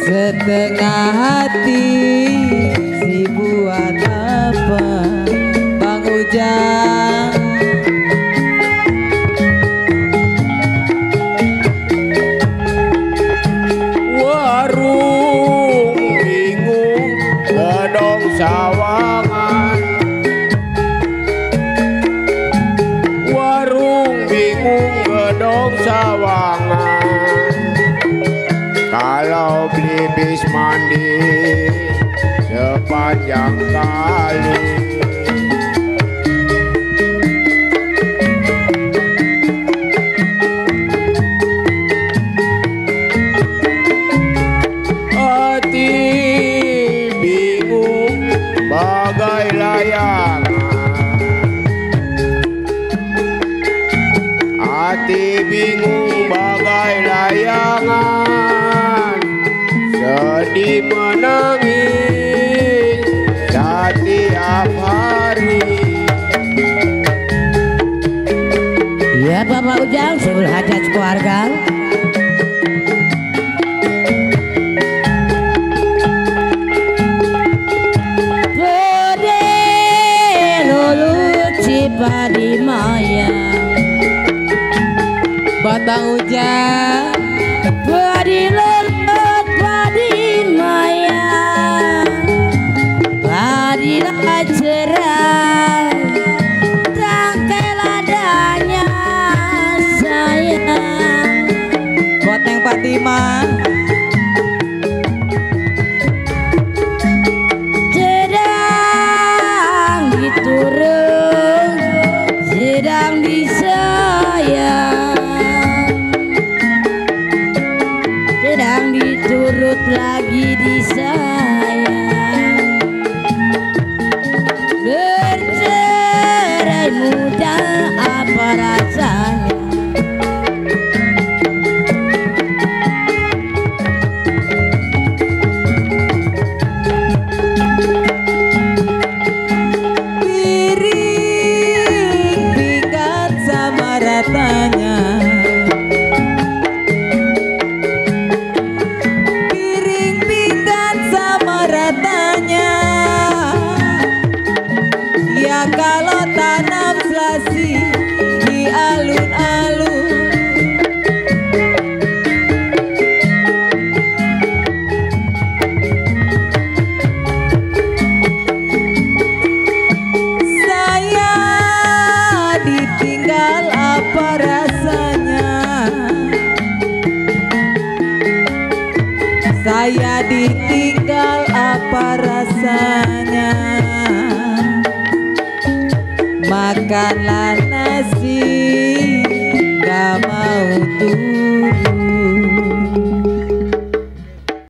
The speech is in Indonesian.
Setengah hati si buat apa Bang Ujang. Warung bingung gedong sawangan, warung bingung gedong sawangan. Kalau beli bis mandi sepanjang kali, hati bingung bagai layangan, hati bingung bagai layangan. Sedih menangis setiap hari. Ya Bapak Ujang, sebelum hajat keluarga. Bode lulu cipadi maya, Batang Ujang. bodi lelut bodi maya, bodi cerah, tangkai ladanya sayang. Boteng Fatimah. Sedang diturun, sedang disayang, sedang diturut lagi disayang. Bercerai muda apa rasanya? Piring pikat sama ratanya, piring pikat sama ratanya. Ya kalau tanam selasi di alun-alun, saya ditinggal apa rasanya? Saya ditinggal apa rasanya? Makanlah nasi, gak mau tuh